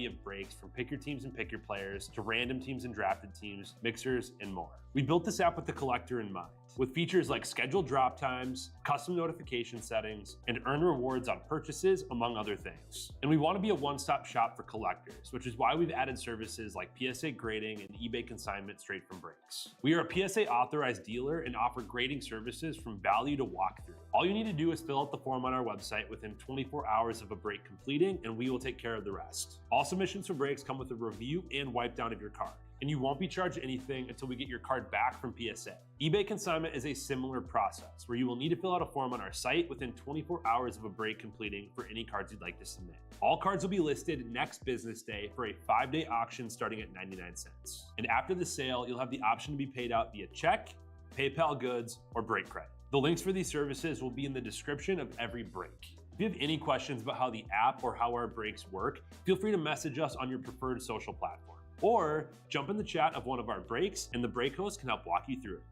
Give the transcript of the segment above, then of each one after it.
of brakes from pick your teams and pick your players to random teams and drafted teams, mixers, and more. We built this app with the collector in mind, with features like scheduled drop times, custom notification settings, and earn rewards on purchases, among other things. And we want to be a one-stop shop for collectors, which is why we've added services like PSA grading and eBay consignment straight from brakes. We are a PSA authorized dealer and offer grading services from value to walkthrough. All you need to do is fill out the form on our website within 24 hours of a break completing, and we will take care of the rest. All submissions for breaks come with a review and wipe down of your card, and you won't be charged anything until we get your card back from PSA. eBay consignment is a similar process where you will need to fill out a form on our site within 24 hours of a break completing for any cards you'd like to submit. All cards will be listed next business day for a 5-day auction starting at 99 cents. And after the sale, you'll have the option to be paid out via check, PayPal goods, or break credit. The links for these services will be in the description of every break. If you have any questions about how the app or how our breaks work, feel free to message us on your preferred social platform. Or jump in the chat of one of our breaks and the break host can help walk you through it.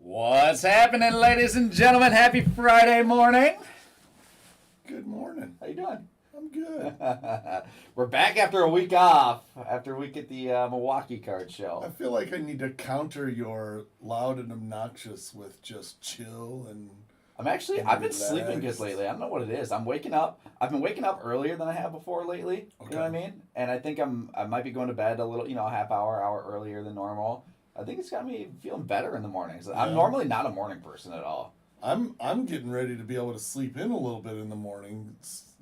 What's happening, ladies and gentlemen? Happy Friday morning. Good morning. How you doing? I'm good. We're back after a week off, after a week at the Milwaukee card show. I feel like I need to counter your loud and obnoxious with just chill and... I've been sleeping good lately. I don't know what it is. I've been waking up earlier than I have before lately. Okay. You know what I mean? And I think I might be going to bed a little, a half hour earlier than normal. I think it's got me feeling better in the mornings. Yeah. I'm normally not a morning person at all. I'm getting ready to be able to sleep in a little bit in the morning,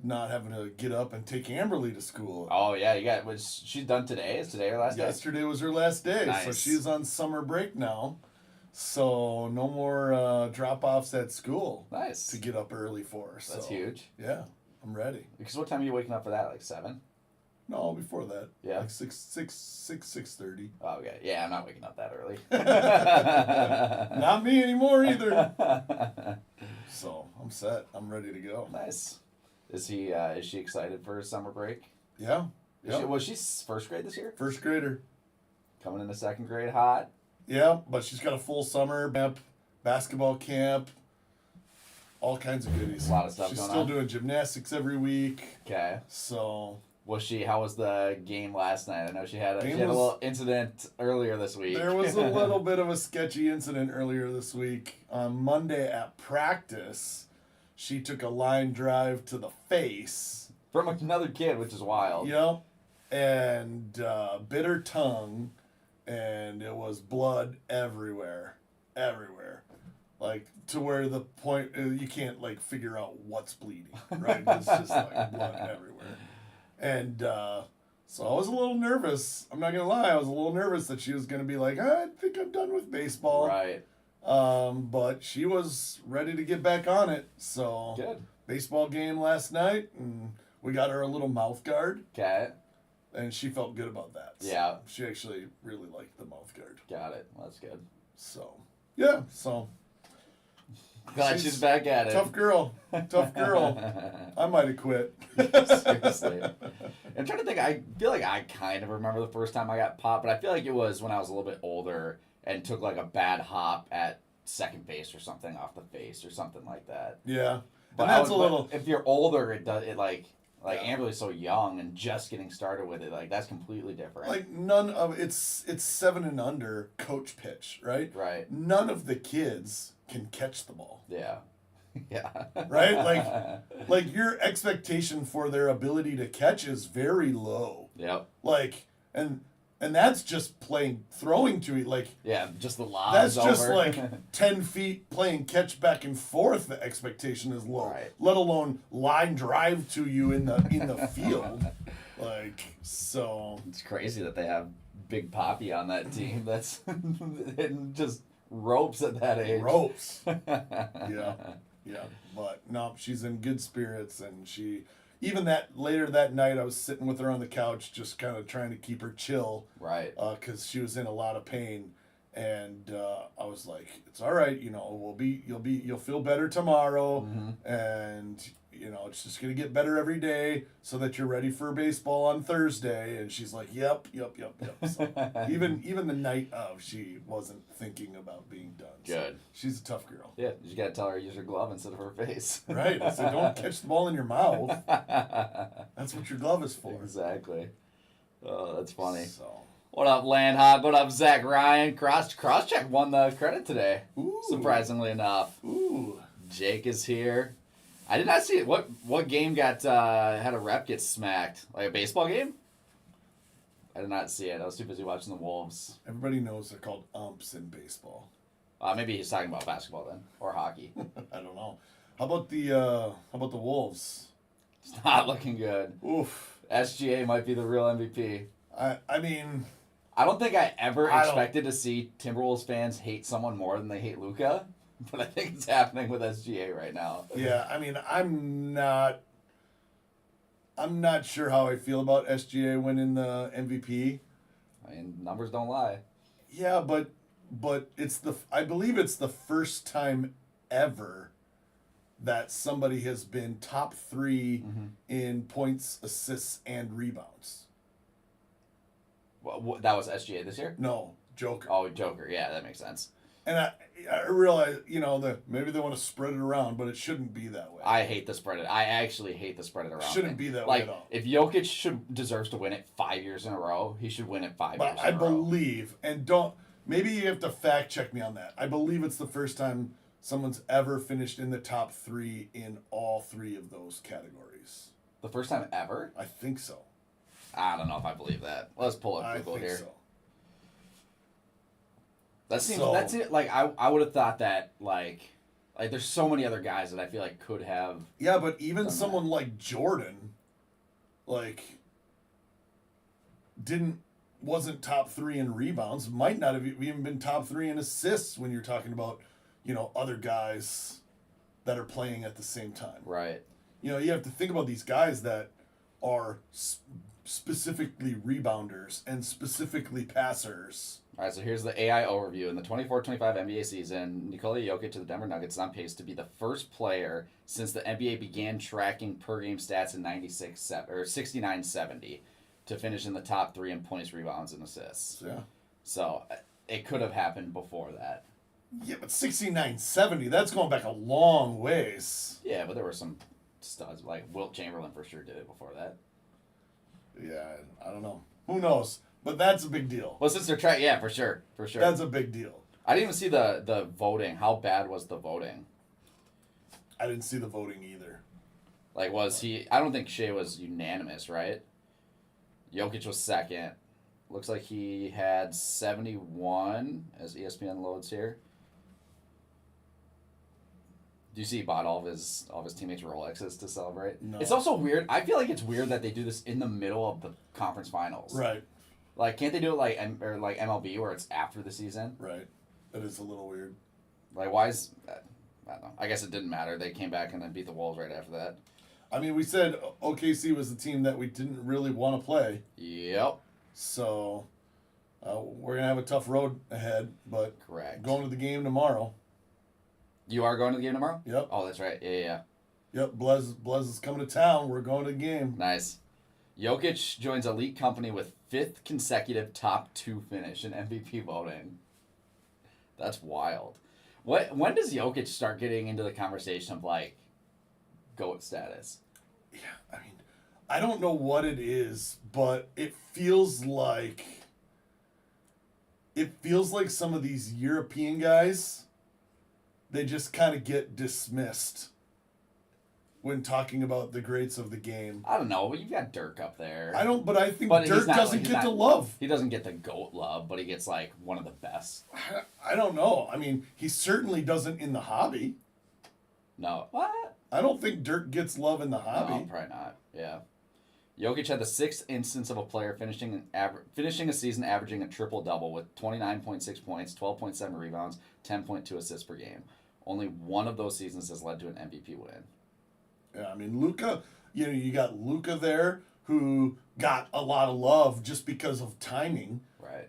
not having to get up and take Amberly to school. Oh yeah, she's done today. Is today her last day? Yesterday was her last day, nice. So she's on summer break now. So no more drop-offs at school. Nice. To get up early for her. That's huge. Yeah, I'm ready. Because what time are you waking up for that? Like 7? No, before that. Yeah. Like 6:30. Oh, okay. Yeah, I'm not waking up that early. Not me anymore either. So I'm set. I'm ready to go. Nice. Is she excited for summer break? Yeah. Was she first grade this year? First grader. Coming into second grade hot. Yeah, but she's got a full summer camp, basketball camp, all kinds of goodies. A lot of stuff she's going still on. Doing gymnastics every week. Okay. So. How was the game last night? I know she had a little incident earlier this week. There was a little bit of a sketchy incident earlier this week. On Monday at practice, she took a line drive to the face. From another kid, which is wild. Yep. And bit her tongue, and it was blood everywhere. Everywhere. Like, to where the point, you can't, figure out what's bleeding, right? It's just, blood everywhere. And so I was a little nervous. I'm not going to lie. I was a little nervous that she was going to be like, I think I'm done with baseball. Right. But she was ready to get back on it. So good. Baseball game last night, and we got her a little mouth guard. Okay. And she felt good about that. So yeah. She actually really liked the mouth guard. Got it. Well, that's good. So, yeah. So. Glad she's back at it. Tough girl. I might have quit. Seriously. I'm trying to think. I feel like I kind of remember the first time I got popped, but I feel like it was when I was a little bit older and took a bad hop at second base or something off the face or something like that. Yeah. But that's a little. If you're older, Amberly's so young and just getting started with it, that's completely different. None of it's 7 and under coach pitch, right? Right. None of the kids can catch the ball. Yeah. Yeah. Right? Like your expectation for their ability to catch is very low. Yep. And that's just throwing to it. Yeah, just the lobs. That's just 10 feet playing catch back and forth. The expectation is low. Right. Let alone line drive to you in the field. So it's crazy that they have Big Poppy on that team. That's just ropes at that age. Ropes. Yeah. But no, she's in good spirits, and she even that later that night I was sitting with her on the couch, just kind of trying to keep her chill, Right. Because she was in a lot of pain, and I was like, it's all right, you'll feel better tomorrow, and it's just gonna get better every day so that you're ready for baseball on Thursday. And she's like, yep. So even the night of, she wasn't thinking about being done. Good. So she's a tough girl. Yeah, you gotta tell her to use her glove instead of her face. Right. I said, don't catch the ball in your mouth. That's what your glove is for. Exactly. Oh, that's funny. So. What up, Landhog? What up, Zach Ryan? Crosscheck won the credit today. Ooh. Surprisingly enough. Ooh. Jake is here. I did not see it. What game got had a rep get smacked? Like a baseball game? I did not see it. I was too busy watching the Wolves. Everybody knows they're called umps in baseball. Maybe he's talking about basketball then, or hockey. I don't know. How about the Wolves? It's not looking good. Oof. SGA might be the real MVP. I mean, I don't think I ever expected to see Timberwolves fans hate someone more than they hate Luka, but I think it's happening with SGA right now. Yeah, I mean, I'm not sure how I feel about SGA winning the MVP. I mean, numbers don't lie. Yeah, but I believe it's the first time ever that somebody has been top 3 in points, assists, and rebounds. Well, that was SGA this year? No, Joker. Oh, Joker. Yeah, that makes sense. And I realize, that maybe they want to spread it around, but it shouldn't be that way. I hate the spread it. I actually hate the spread it around. Shouldn't be that way at all. If Jokic deserves to win it 5 years in a row, he should win it 5 years in a row. I believe, and maybe you have to fact check me on that. I believe it's the first time someone's ever finished in the top 3 in all 3 of those categories. The first time ever? I think so. I don't know if I believe that. Let's pull up Google here. So. That's it. Like I would have thought that like there's so many other guys that I feel like could have. Yeah, but even someone like Jordan, wasn't top 3 in rebounds. Might not have even been top 3 in assists when you're talking about, other guys that are playing at the same time. Right. You have to think about these guys that are specifically rebounders and specifically passers. All right, so here's the AI overview. In the 24-25 NBA season, Nikola Jokic of the Denver Nuggets is on pace to be the first player since the NBA began tracking per-game stats in 69-70 to finish in the top 3 in points, rebounds, and assists. Yeah. So it could have happened before that. Yeah, but 69-70, that's going back a long ways. Yeah, but there were some studs. Like Wilt Chamberlain for sure did it before that. Yeah, I don't know. Who knows? But that's a big deal. Well, since they're trying, yeah, for sure. That's a big deal. I didn't even see the voting. How bad was the voting? I didn't see the voting either. Like, was he... I don't think Shea was unanimous, right? Jokic was second. Looks like he had 71 as ESPN loads here. Do you see he bought all of his teammates Rolexes to celebrate? No. It's also weird. I feel like it's weird that they do this in the middle of the conference finals. Right. Like, can't they do it like MLB where it's after the season? Right. That is a little weird. Like, why is... I don't know. I guess it didn't matter. They came back and then beat the Wolves right after that. I mean, we said OKC was the team that we didn't really want to play. Yep. So, we're going to have a tough road ahead, but Correct. Going to the game tomorrow. You are going to the game tomorrow? Yep. Oh, that's right. Yeah. Yep, Blez is coming to town. We're going to the game. Nice. Jokic joins elite company with 5th consecutive top 2 finish in MVP voting. That's wild. When does Jokic start getting into the conversation of, like, GOAT status? Yeah, I mean, I don't know what it is, but it feels like some of these European guys, they just kind of get dismissed when talking about the greats of the game. I don't know, but you've got Dirk up there. But I think Dirk doesn't get the love. He doesn't get the GOAT love, but he gets, like, one of the best. I don't know. I mean, he certainly doesn't in the hobby. No. What? I don't think Dirk gets love in the hobby. No, probably not. Yeah. Jokic had the 6th instance of a player finishing a season averaging a triple-double with 29.6 points, 12.7 rebounds, 10.2 assists per game. Only one of those seasons has led to an MVP win. Yeah, I mean, Luka, you got Luka there who got a lot of love just because of timing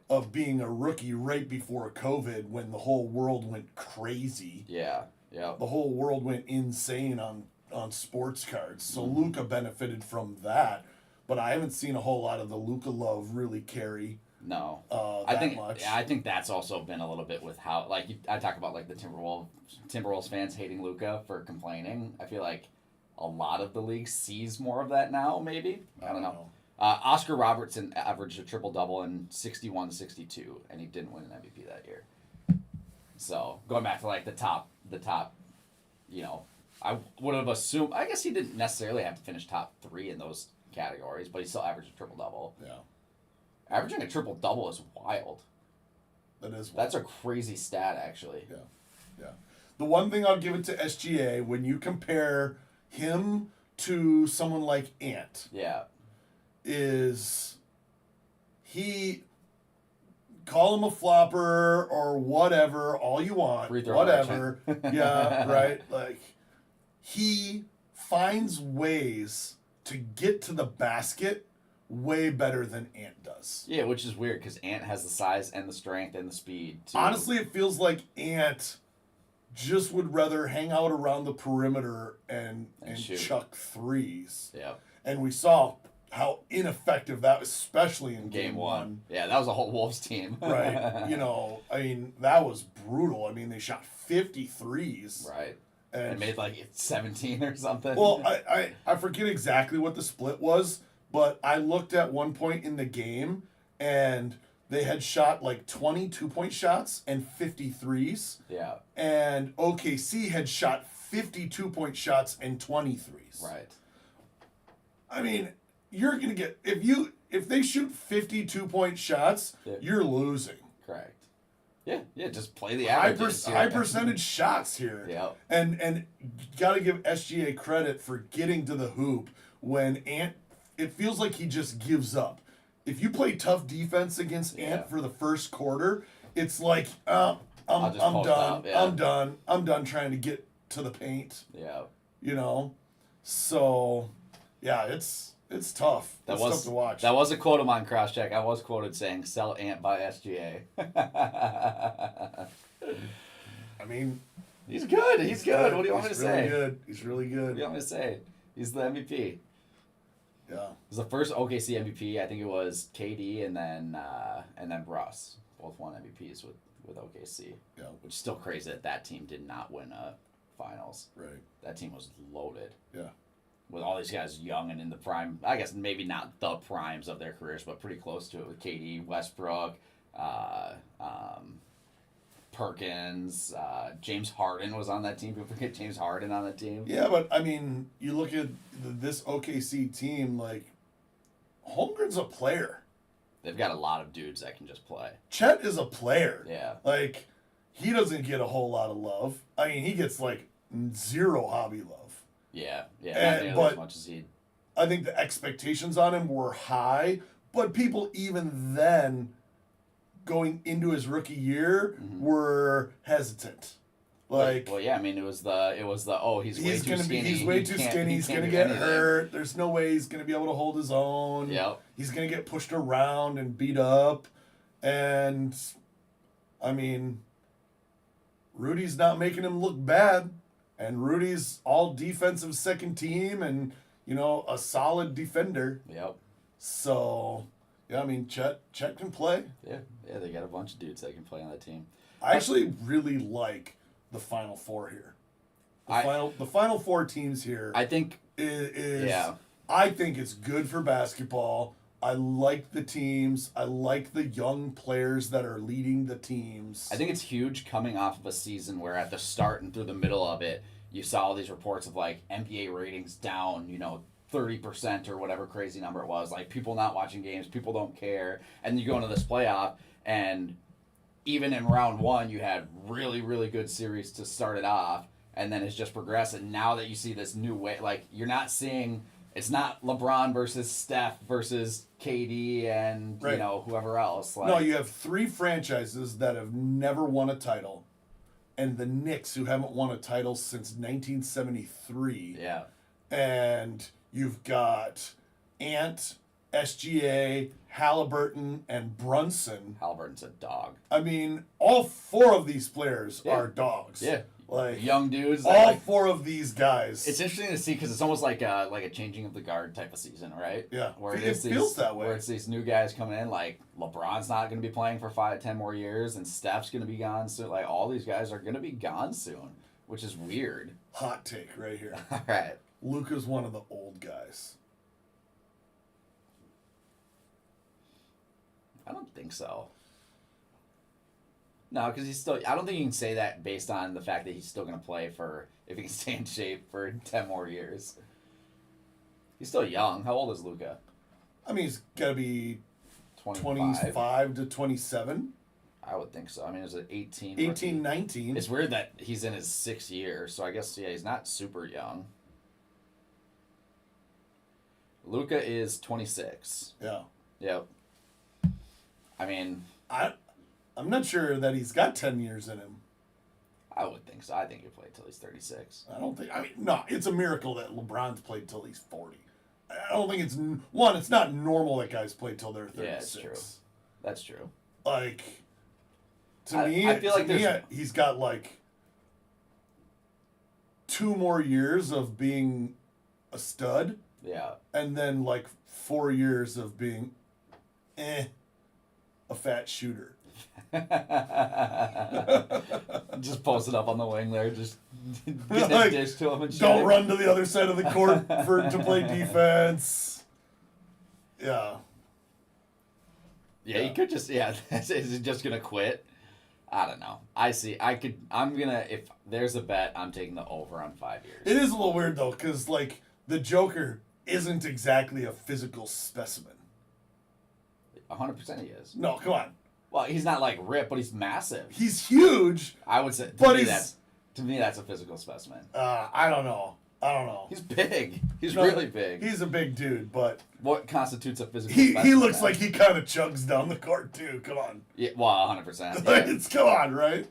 of being a rookie right before COVID when the whole world went crazy. Yeah. The whole world went insane on sports cards. So Luka benefited from that. But I haven't seen a whole lot of the Luka love really carry. No, much. I think that's also been a little bit with how I talk about like the Timberwolves fans hating Luka for complaining. I feel like a lot of the league sees more of that now. Maybe I don't know. Oscar Robertson averaged a triple-double in 61-62, and he didn't win an MVP that year. So going back to like the top, I would have assumed. I guess he didn't necessarily have to finish top 3 in those categories, but he still averaged a triple-double. Yeah. Averaging a triple-double is wild. That is wild. That's a crazy stat, actually. Yeah. The one thing I'll give it to SGA, when you compare him to someone like Ant, is he, call him a flopper or whatever, all you want, whatever. Yeah, right? Like, he finds ways to get to the basket way better than Ant does. Yeah, which is weird because Ant has the size and the strength and the speed, too. Honestly, it feels like Ant just would rather hang out around the perimeter and chuck threes. Yeah. And we saw how ineffective that was, especially in game 1. Yeah, that was a whole Wolves team. Right. I mean, that was brutal. I mean, they shot 50 threes. Right. And made like 17 or something. Well, I forget exactly what the split was, but I looked at one point in the game, and they had shot like 20 two-point shots and 50 threes. Yeah. And OKC had shot 50 two-point shots and 20 threes. Right. I mean, you're going to get... If they shoot 50 two-point shots, you're losing. Correct. Yeah, just play the averages. High percentage shots here. Yeah. And got to give SGA credit for getting to the hoop when Ant... It feels like he just gives up. If you play tough defense against Ant for the first quarter, it's like, I'm done. I'm done trying to get to the paint. Yeah. So, yeah, it's tough. It's tough to watch. That was a quote of mine, Crosscheck. I was quoted saying, "Sell Ant by SGA." I mean, he's good. He's good. What do you want me to say? He's really good. What do you want me to say? He's the MVP. Yeah. It was the first OKC MVP. I think it was KD and then Russ. Both won MVPs with OKC. Yeah. Which is still crazy that team did not win a finals. Right. That team was loaded. Yeah. With all these guys young and in the prime, I guess maybe not the primes of their careers, but pretty close to it with KD, Westbrook, Perkins, James Harden was on that team. People forget James Harden on that team. Yeah, but I mean, you look at this OKC team, like, Holmgren's a player. They've got a lot of dudes that can just play. Chet is a player. Yeah. Like, he doesn't get a whole lot of love. I mean, he gets, like, zero hobby love. Yeah, not nearly as much as he... I think the expectations on him were high, but people even then, going into his rookie year, were hesitant. Like, well, yeah, I mean, it was the he's way too skinny. He's way too skinny. He's gonna get hurt. There's no way he's gonna be able to hold his own. Yep. He's gonna get pushed around and beat up, and I mean, Rudy's not making him look bad, and Rudy's all defensive second team, and a solid defender. Yep. So, yeah, I mean, Chet can play. Yeah, they got a bunch of dudes that can play on that team. I actually really like the Final Four here. The Final Four teams here. I think I think it's good for basketball. I like the teams. I like the young players that are leading the teams. I think it's huge coming off of a season where at the start and through the middle of it, you saw all these reports of like NBA ratings down, 30% or whatever crazy number it was. Like people not watching games, people don't care. And you go into this playoff and even in round one, you had really, really good series to start it off, and then it's just progressed. And now that you see this new way, like you're not seeing, it's not LeBron versus Steph versus KD and whoever else. Like, no, you have three franchises that have never won a title, and the Knicks, who haven't won a title since 1973. Yeah. And you've got Ant, SGA, Halliburton, and Brunson. Halliburton's a dog. I mean, all 4 of these players Yeah. are dogs. Yeah. Like Young dudes. all Like, 4 of these guys. it's interesting to see because it's almost like a changing of the guard type of season, right? Yeah. Where It is feels that way. Where it's these new guys coming in, like LeBron's not going to be playing for 5-10 more years, and Steph's going to be gone soon. Like all these guys are going to be gone soon, which is weird. Hot take right here. All right. Luka's one of the old guys. I don't think so. No, because he's still. I don't think you can say that based on the fact that he's still going to play for, if he can stay in shape for 10 more years. He's still young. How old is Luka? I mean, he's got to be 25. 25 to 27. I would think so. I mean, is it 18? 18, 19. It's weird that he's in his 6th year, so I guess, yeah, he's not super young. Luka is 26. Yeah. Yep. I mean, I'm not sure that he's got 10 years in him. I would think so. I think he'll play till he's 36. I don't think. I mean, no, it's a miracle that LeBron's played till he's 40. I don't think it's one. It's not normal that guys play till they're 36. Yeah, it's true. That's true. Like, to I me, feel like he's got like 2 more years of being a stud, Yeah. and then like 4 years of being, a fat shooter. Just post it up on the wing there, just getting Like, a dish to him and shit. Don't run to the other side of the court to play defense. Yeah. Yeah, he could just, is he just going to quit? I don't know. If there's a bet, I'm taking the over on 5 years. It is a little weird though, because like the Joker isn't exactly a physical specimen. 100% he is. No, come on. Well, he's not like ripped, but he's massive. He's huge. I would say, But to me, that's a physical specimen. I don't know. He's big. He's No, really big. He's a big dude, but What constitutes a physical he specimen? looks like he kind of chugs down the court too. Come on. Yeah, well, 100%. Like, Yeah. it's come on, right?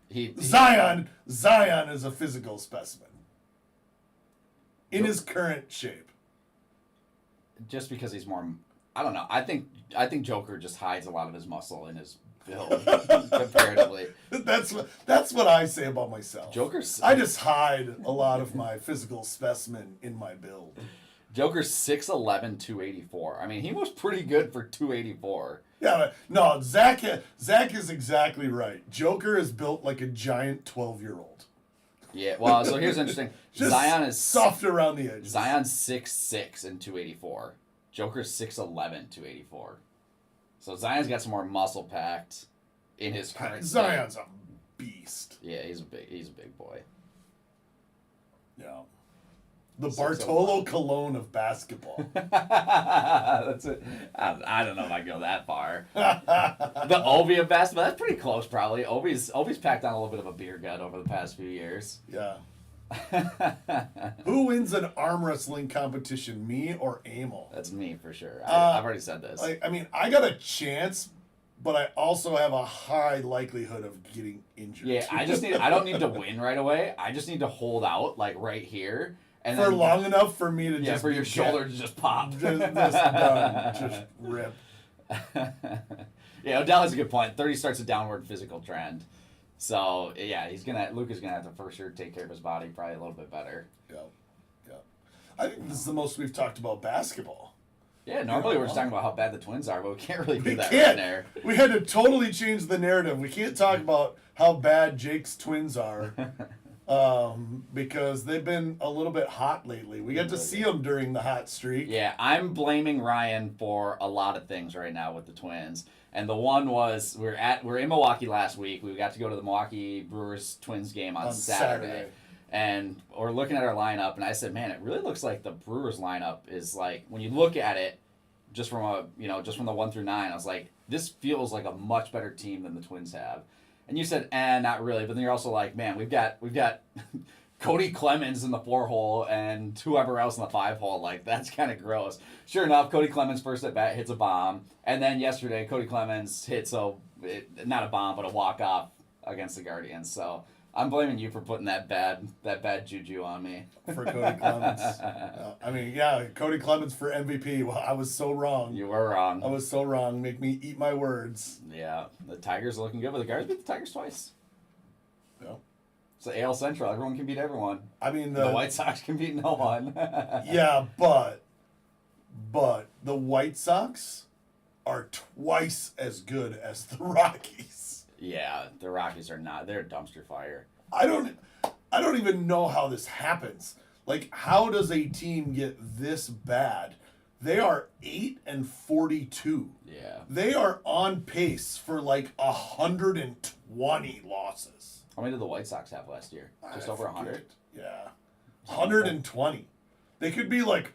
He Zion is a physical specimen. In his current shape. just because he's more, I don't know. I think Joker just hides a lot of his muscle in his build comparatively. That's what I say about myself. Joker's I just hide a lot of my physical specimen in my build. Joker's 6'11", 284. I mean, he was pretty good for 284. Yeah, but no, Zach is exactly right. Joker is built like a giant 12-year-old. Yeah, well, so here's interesting. Just Zion is soft around the edges. Zion's 6'6" and 284. Joker's 6'11", 284. So Zion's got some more muscle packed in his current state. Zion's a beast. Yeah, he's a big boy. Yeah. The 6'11". Bartolo Colon of basketball. That's it. I don't know if I go that far. The Obi of basketball, that's pretty close probably. Obi's packed on a little bit of a beer gut over the past few years. Yeah. Who wins an arm wrestling competition, me or Emil? That's me for sure. I've already said this. I mean, I got a chance, but I also have a high likelihood of getting injured. Yeah, I don't need to win right away. I just need to hold out like right here. And for then, long enough for me to just for your shoulder to just pop. just done. Just rip. Yeah, Odell has a good point. 30 starts a downward physical trend. So yeah, Luka's gonna have to for sure take care of his body probably a little bit better. Yeah. I think this is the most we've talked about basketball. Yeah, normally we're just talking about how bad the Twins are, but we can't really do We that can't. right there. We had to totally change the narrative. We can't talk about how bad Jake's Twins are. Because they've been a little bit hot lately. We got to see them during the hot streak. Yeah, I'm blaming Ryan for a lot of things right now with the Twins. And the one was we're in Milwaukee last week. We got to go to the Milwaukee Brewers Twins game on Saturday. And we're looking at our lineup, and I said, man, it really looks like the Brewers lineup is like, when you look at it, just from the 1 through 9, I was like, this feels like a much better team than the Twins have. And you said, not really. But then you're also like, man, we've got Cody Clemens in the 4-hole and whoever else in the 5-hole. Like, that's kind of gross. Sure enough, Cody Clemens first at bat hits a bomb. And then yesterday, Cody Clemens hits not a bomb, but a walk-off against the Guardians. So I'm blaming you for putting that bad juju on me. For Cody Clemens. Cody Clemens for MVP. Well, I was so wrong. You were wrong. I was so wrong. Make me eat my words. Yeah, the Tigers are looking good, but the Guardians beat the Tigers twice. Yeah. It's the AL Central. Everyone can beat everyone. I mean, the White Sox can beat no one. Yeah, but the White Sox are twice as good as the Rockies. Yeah, the Rockies are not. They're a dumpster fire. I don't even know how this happens. Like, how does a team get this bad? They are 8-42. Yeah. They are on pace for like 120 losses. How many did the White Sox have last year? Just over 100? Yeah. 120. They could be like,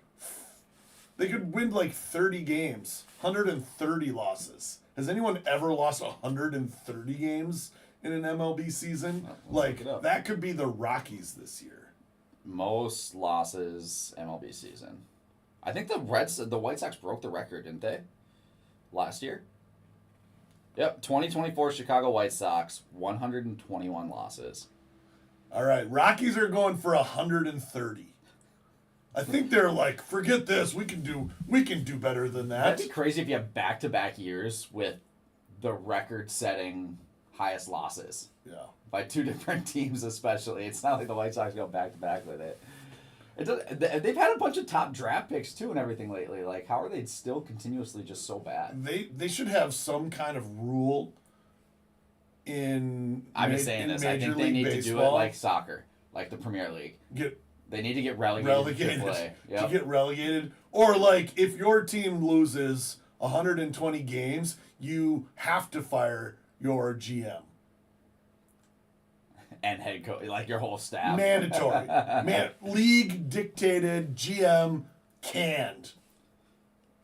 they could win like 30 games. 130 losses. Has anyone ever lost 130 games in an MLB season? Like, that could be the Rockies this year. Most losses MLB season. I think the White Sox broke the record, didn't they? Last year? Yep, 2024 Chicago White Sox, 121 losses. All right, Rockies are going for 130. I think they're like, forget this. We can do better than that. That'd be crazy if you have back-to-back years with the record-setting highest losses. Yeah. By two different teams, especially. It's not like the White Sox go back-to-back with it. They've had a bunch of top draft picks, too, and everything lately. Like, how are they still continuously just so bad? They should have some kind of rule in I'm just saying this. I think they need to do it like soccer, like the Premier League. They need to get relegated. To get relegated. Or, like, if your team loses 120 games, you have to fire your GM. And head coach, like your whole staff. Mandatory. League dictated, GM canned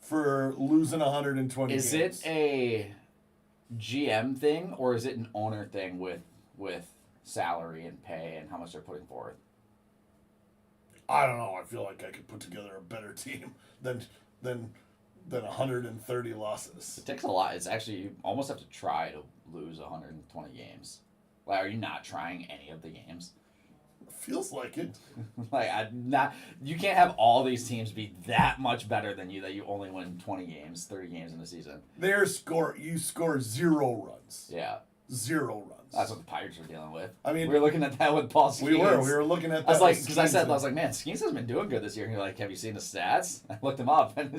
for losing 120 games. Is it a GM thing or is it an owner thing with salary and pay and how much they're putting forth? I don't know. I feel like I could put together a better team than 130 losses. It takes a lot. It's actually, you almost have to try to lose 120 games. Like, are you not trying any of the games? Feels like it. You can't have all these teams be that much better than you that you only win 20 games, 30 games in a season. You score 0 runs. Yeah. 0 runs. That's what the Pirates are dealing with. I mean, we were looking at that with Paul Skeens. We were looking at that. I was like, man, Skeens has been doing good this year. And you're like, have you seen the stats? I looked him up, and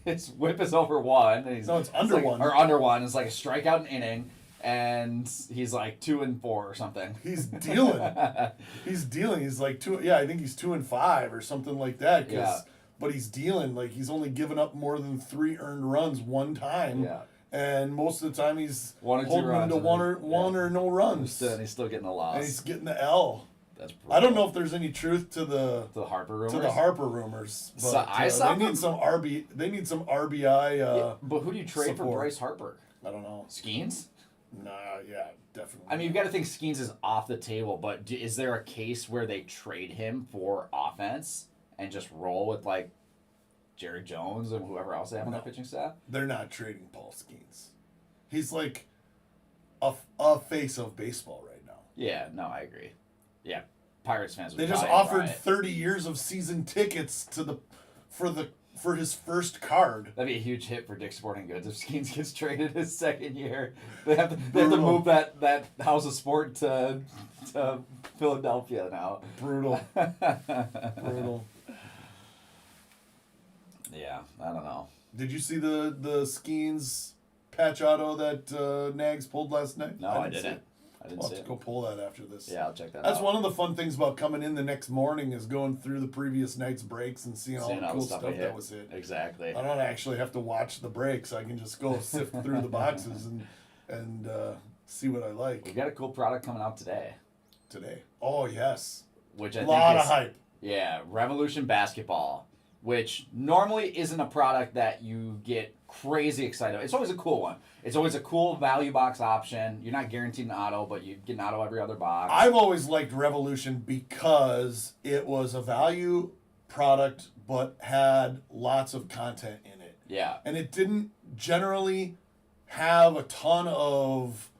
his whip is over 1. And it's under 1. Or under 1. It's like a strikeout an inning. And he's like 2-4 or something. He's dealing. He's like 2. Yeah, I think he's 2-5 or something like that. Yeah. But he's dealing. Like, he's only given up more than 3 earned runs one time. Yeah. And most of the time he's 1 or 2 holding runs him to one or no runs. And he's still getting a loss. And he's getting the L. That's brutal. I don't know if there's any truth to the Harper rumors. But so I saw they need some RBI. but who do you trade support. for Bryce Harper? I don't know. Skeens? Nah, yeah, definitely. I mean, you've got to think Skeens is off the table, but is there a case where they trade him for offense and just roll with, like, Jerry Jones and whoever else they have on their pitching staff? They're not trading Paul Skeens. He's like a face of baseball right now. Yeah, no, I agree. Yeah, Pirates fans would They just offered 30 years of season tickets for his first card. That'd be a huge hit for Dick's Sporting Goods if Skeens gets traded his second year. They have to move that House of Sport to Philadelphia now. Brutal. Brutal. Yeah, I don't know. Did you see the Skeens patch auto that Nags pulled last night? No, I didn't. I'll have to go pull that after this. Yeah, I'll check that out. That's one of the fun things about coming in the next morning is going through the previous night's breaks and seeing all the cool stuff that was hit. Exactly. I don't actually have to watch the breaks. I can just go sift through the boxes and see what I like. We've got a cool product coming out today. Oh, yes. Which I think lot of hype. Yeah, Revolution Basketball, which normally isn't a product that you get crazy excited about. It's always a cool one. It's always a cool value box option. You're not guaranteed an auto, but you get an auto every other box. I've always liked Revolution because it was a value product but had lots of content in it. Yeah. And it didn't generally have a ton of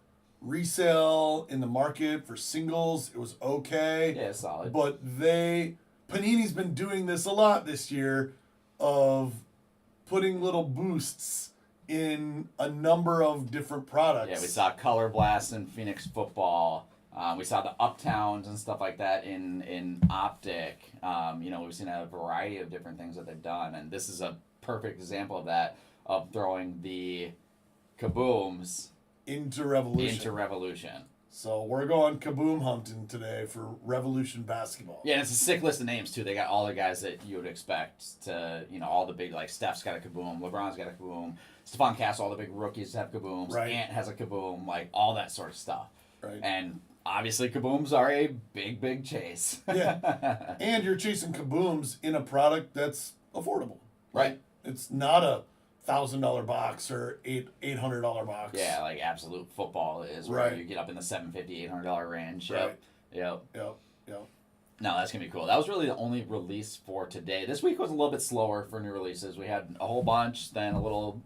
resale in the market for singles. It was okay. Yeah, solid. But Panini's been doing this a lot this year of putting little boosts in a number of different products. Yeah, we saw Color Blast in Phoenix Football. We saw the Uptowns and stuff like that in Optic. We've seen a variety of different things that they've done, and this is a perfect example of that, of throwing the kabooms into Revolution. So we're going kaboom hunting today for Revolution basketball. Yeah, and it's a sick list of names too. They got all the guys that you would expect to, all the big, like Steph's got a kaboom, LeBron's got a kaboom, Stephon Castle, all the big rookies have kabooms, Right. Ant has a kaboom, like all that sort of stuff. Right. And obviously kabooms are a big, big chase. Yeah. And you're chasing kabooms in a product that's affordable. Right. It's not a $1,000 box or $800 box. Yeah, like Absolute Football is where Right. you get up in the $750, $800 range. Right. Yep. Yep. No, that's going to be cool. That was really the only release for today. This week was a little bit slower for new releases. We had a whole bunch, then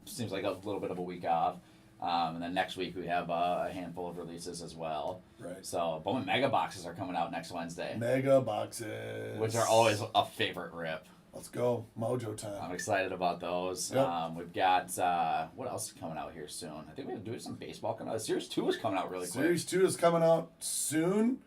seems like a little bit of a week off. And then next week we have a handful of releases as well. Right. So Bowman Mega Boxes are coming out next Wednesday. Mega boxes. Which are always a favorite rip. Let's go. Mojo time. I'm excited about those. Yep. We've got, what else is coming out here soon? I think we have to do some baseball coming out. Series 2 is coming out really quick. Series 2 is coming out soon.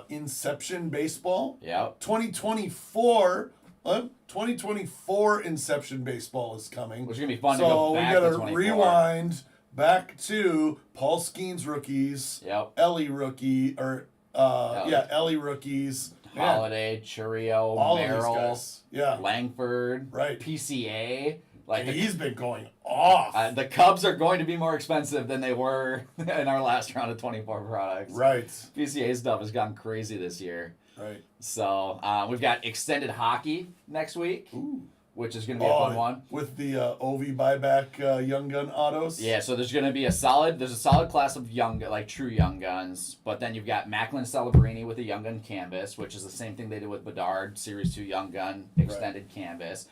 Inception Baseball. Yep. 2024 Inception Baseball is coming. Which is going to be fun to So go we back gotta to 24. rewind back to Paul Skeen's rookies. Yep. Ellie rookie, or Ellie rookies. Man, Holiday, Churio, all of these Merrill, guys. Yeah. Langford, Right. PCA. Like And he's been going off. the Cubs are going to be more expensive than they were in our last round of 24 products. Right. PCA stuff has gone crazy this year. Right. So we've got extended hockey next week, Ooh. which is going to be a fun one. With the Ovi buyback Young Gun autos. Yeah, so there's going to be a solid class of true young guns, but then you've got Macklin Celebrini with a young gun canvas, which is the same thing they did with Bedard, Series 2 young gun extended canvas.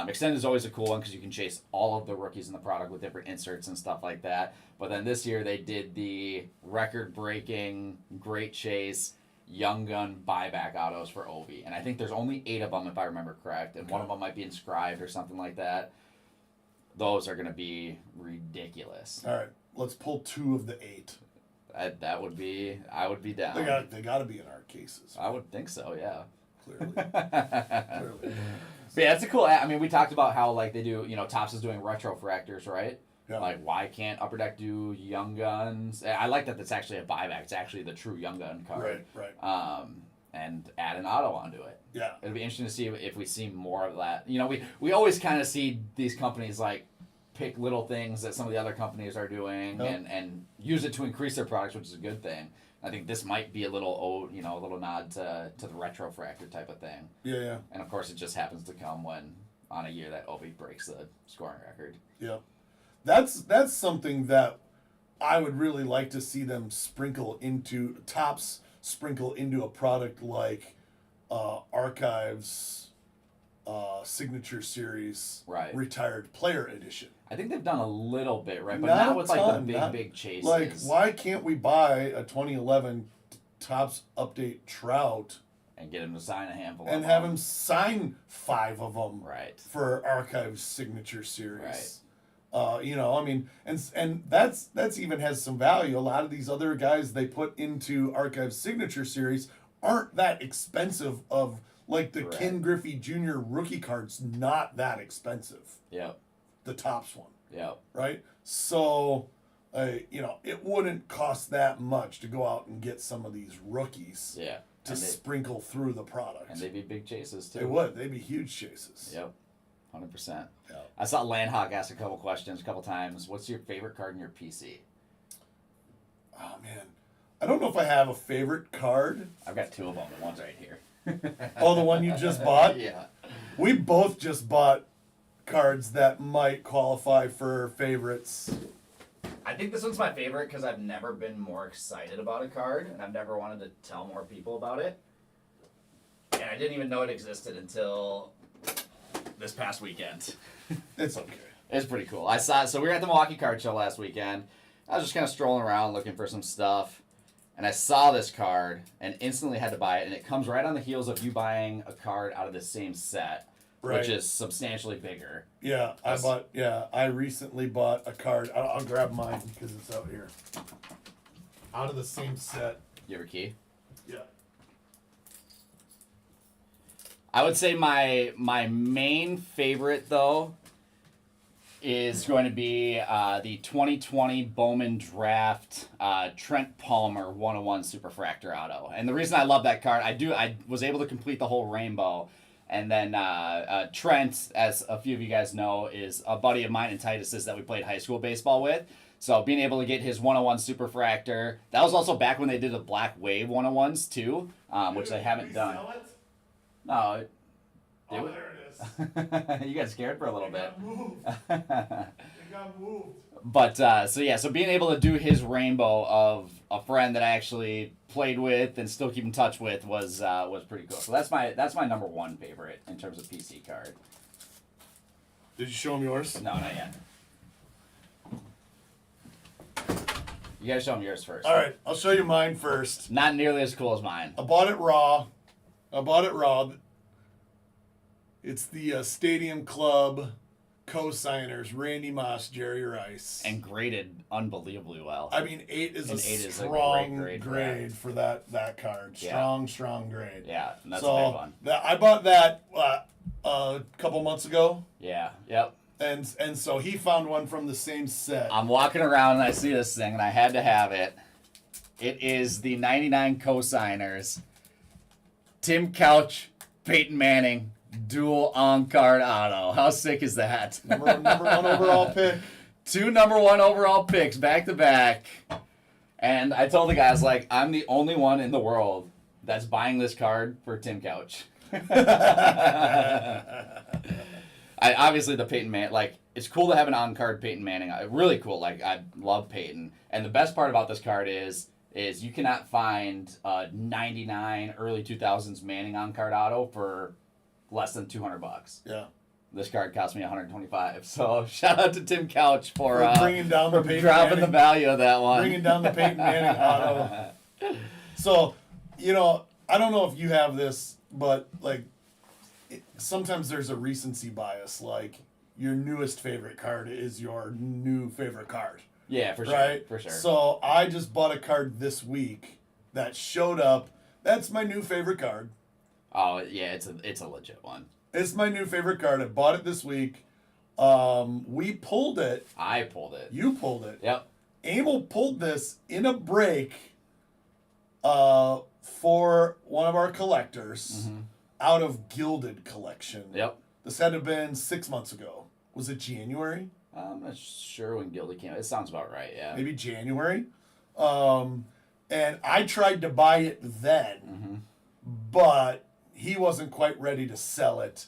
Extended is always a cool one because you can chase all of the rookies in the product with different inserts and stuff like that. But then this year they did the record-breaking, great chase young gun buyback autos for Ovi, and I think there's only 8 of them if I remember correct, and one of them might be inscribed or something like that. Those are going to be ridiculous. All right, let's pull 2 of the 8. I would be down. They got to be in our cases. I would think so, yeah. Clearly. But yeah, it's a cool. I mean, we talked about how like they do. Topps is doing retro fractors, right? Yeah. Like, why can't Upper Deck do young guns? I like that. That's actually a buyback. It's actually the true young gun card. Right. And add an auto onto it. Yeah. It'll be interesting to see if we see more of that. We always kind of see these companies like pick little things that some of the other companies are doing and use it to increase their products, which is a good thing. I think this might be a little nod to the retro fractor type of thing. Yeah. And of course, it just happens to come on a year that Ovi breaks the scoring record. Yeah. That's something that I would really like to see them sprinkle into a product like Archives Signature Series Retired Player Edition. I think they've done a little bit, right? But Not not a with ton, like the big chases. Like, why can't we buy a 2011 Topps Update Trout and get him to sign a handful and of have them. him sign 5 of them Right. for Archives Signature Series? Right. And that's even has some value. A lot of these other guys they put into Archives Signature Series aren't that expensive. Of like the Correct. Ken Griffey Jr. rookie card's not that expensive. Yep. The Topps one, Yep. right? So, it wouldn't cost that much to go out and get some of these rookies Yeah. to sprinkle through the product. And they'd be big chases too. They would. They'd be huge chases. Yep. 100%. Yeah. I saw Landhawk ask a couple questions a couple times. What's your favorite card in your PC? Oh man, I don't know if I have a favorite card. I've got 2 of them. The one's right here. Oh, the one you just bought? Yeah. We both just bought cards that might qualify for favorites. I think this one's my favorite because I've never been more excited about a card, and I've never wanted to tell more people about it. And I didn't even know it existed until this past weekend. It's okay. It's pretty cool. So we were at the Milwaukee Card Show last weekend, I was just kind of strolling around looking for some stuff, and I saw this card and instantly had to buy it. And it comes right on the heels of you buying a card out of the same set, which is substantially bigger. Yeah, I recently bought a card. I'll grab mine because it's out here. Out of the same set. You have a key? Yeah. I would say my main favorite, though, is going to be the 2020 Bowman Draft Trent Palmer 101 Superfractor Auto. And the reason I love that card, I was able to complete the whole rainbow. And then Trent, as a few of you guys know, is a buddy of mine and Titus's that we played high school baseball with. So being able to get his 101 Superfractor, that was also back when they did the Black Wave 101s too, which they haven't done. Sell it? No. Oh, there it is. You got scared for a little bit. It got moved. But so being able to do his rainbow of a friend that I actually played with and still keep in touch with was pretty cool. So that's my number one favorite in terms of PC card. Did you show him yours? No, not yet. You gotta show him yours first. All right, I'll show you mine first. Not nearly as cool as mine. I bought it raw. It's the Stadium Club co-signers, Randy Moss, Jerry Rice. And graded unbelievably well. I mean, 8 is And a 8 is a strong great grade for that card. Strong grade. Yeah, and that's a big one. I bought that a couple months ago. Yeah, yep. And so he found one from the same set. I'm walking around and I see this thing and I had to have it. It is the 99 co-signers. Tim Couch, Peyton Manning, dual on-card auto. How sick is that? Number one overall pick. 2 number 1 overall picks back to back. And I told the guys, like, I'm the only one in the world that's buying this card for Tim Couch. Obviously the Peyton Manning, like, it's cool to have an on-card Peyton Manning. Really cool. Like, I love Peyton. And the best part about this card is you cannot find a 99 early 2000s Manning on-card auto for less than $200. Yeah. This card cost me $125. So shout out to Tim Couch for bringing down the Peyton dropping Manning, the value of that one. Bringing down the Peyton Manning auto. So, I don't know if you have this, but like, sometimes there's a recency bias. Like, your newest favorite card is your new favorite card. Yeah, for sure. Right? For sure. So I just bought a card this week that showed up. That's my new favorite card. Oh yeah, it's a legit one. It's my new favorite card. I bought it this week. We pulled it. I pulled it. You pulled it. Yep. Emil pulled this in a break for one of our collectors out of Gilded Collection. Yep. This had to have been 6 months ago. Was it January? I'm not sure when Gilded came out. It sounds about right, yeah. Maybe January. And I tried to buy it then, but he wasn't quite ready to sell it.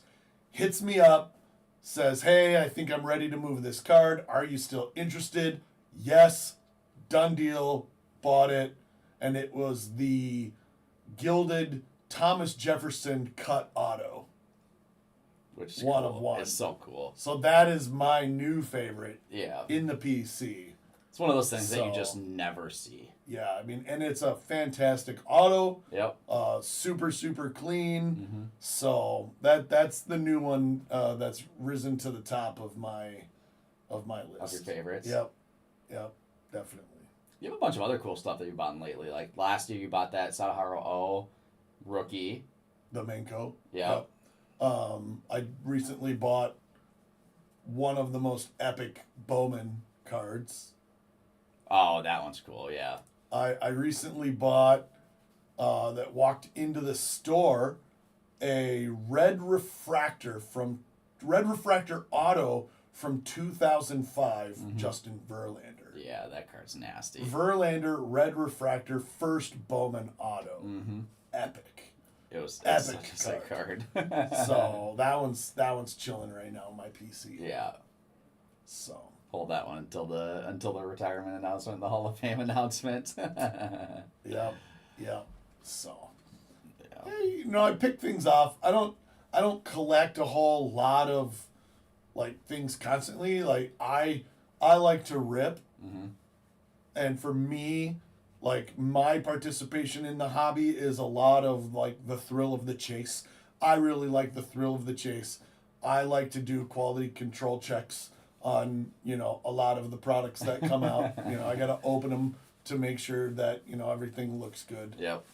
Hits me up, says, hey, I think I'm ready to move this card. Are you still interested? Yes. Done deal. Bought it. And it was the Gilded Thomas Jefferson cut auto. Which is one cool. of one. It's so cool. So that is my new favorite Yeah. in the PC. It's one of those things that you So- just never see. Yeah, I mean, and it's a fantastic auto. Yep. Super clean. So that's the new one that's risen to the top of my list. Of your favorites. Yep, definitely. You have a bunch of other cool stuff that you've bought lately. Like last year you bought that Sadaharu O rookie. The Menko. Yep. I recently bought one of the most epic Bowman cards. Oh, that one's cool, yeah. I recently bought, that walked into the store, a red refractor auto from 2005, Justin Verlander. Yeah, that card's nasty. Verlander red refractor first Bowman auto. Epic. It was Epic such a sick card. So that one's chilling right now on my PC. Yeah. So Hold that one until the retirement announcement, the Hall of Fame announcement. Yep. So Yeah. hey, I pick things off. I don't collect a whole lot of like things constantly. Like I like to rip. And for me, like, my participation in the hobby is a lot of, like, the thrill of the chase. I really like the thrill of the chase. I like to do quality control checks on, you know, a lot of the products that come out. You know, I got to open them to make sure that, you know, everything looks good. Yep.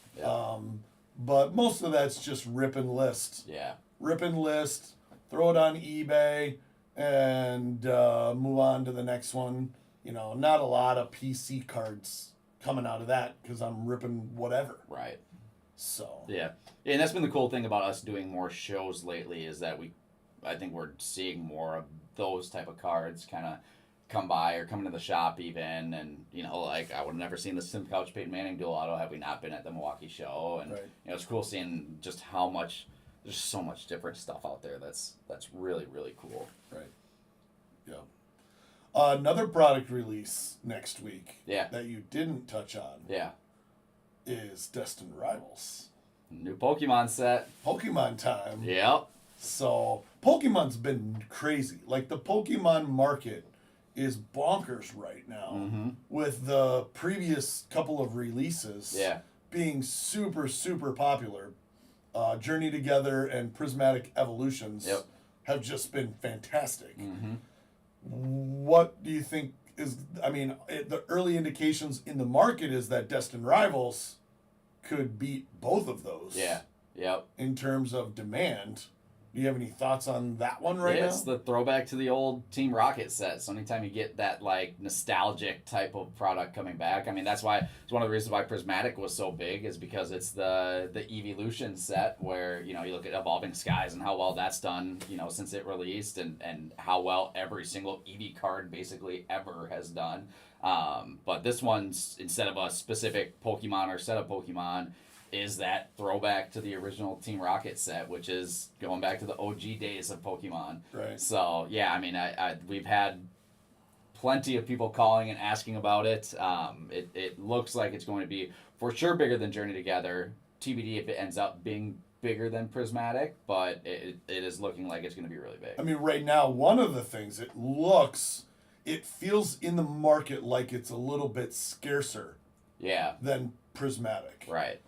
But most of that's just rip and list. Yeah. Rip and list, throw it on eBay, and move on to the next one. You know, not a lot of PC cards coming out of that because I'm ripping whatever. Right. So. Yeah. And that's been the cool thing about us doing more shows lately is that I think we're seeing more of those type of cards kind of come by or come into the shop even. And, you know, like I would have never seen the Sim Couch Peyton Manning dual auto had we not been at the Milwaukee show. And, Right. you know, it's cool seeing just how much, there's so much different stuff out there that's really, really cool. Right. Yeah. Another product release next week that you didn't touch on is Destined Rivals. New Pokemon set. Pokemon time. Yep. So, Pokemon's been crazy. Like, the Pokemon market is bonkers right now with the previous couple of releases being super, super popular. Journey Together and Prismatic Evolutions have just been fantastic. What do you think is, I mean, the early indications in the market is that Destined Rivals could beat both of those. Yeah. Yep. In terms of demand. Do you have any thoughts on that one right now? It's the throwback to the old Team Rocket set. So anytime you get that like nostalgic type of product coming back, I mean that's why it's one of the reasons why Prismatic was so big is because it's the Evolution set where, you know, you look at Evolving Skies and how well that's done, you know, since it released and how well every single Eevee card basically ever has done. But this one's, instead of a specific Pokemon or set of Pokemon, is that throwback to the original Team Rocket set, which is going back to the OG days of Pokemon. Right. So, yeah, I mean, we've had plenty of people calling and asking about it. It looks like it's going to be for sure bigger than Journey Together. TBD if it ends up being bigger than Prismatic, but it is looking like it's going to be really big. I mean, right now, one of the things, it feels in the market like it's a little bit scarcer than Prismatic. Right.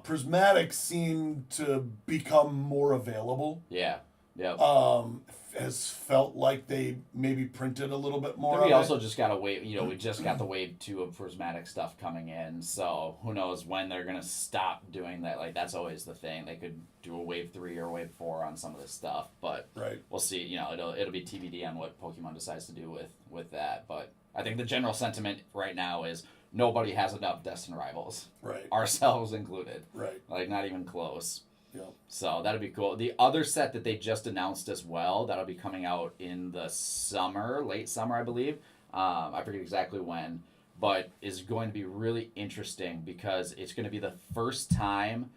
Prismatic seemed to become more available. Yeah. Yep. Has felt like they maybe printed a little bit more. We also just got a wave. You know, we just got the wave 2 of Prismatic stuff coming in. So who knows when they're gonna stop doing that? Like that's always the thing. They could do a wave 3 or wave 4 on some of this stuff, but we'll see. You know, it'll be TBD on what Pokemon decides to do with that. But I think the general sentiment right now is nobody has enough Destined Rivals. Right. Ourselves included. Right. Like, not even close. Yep. So, that'll be cool. The other set that they just announced as well, that'll be coming out in the summer, late summer, I believe. I forget exactly when, but is going to be really interesting because it's going to be the first time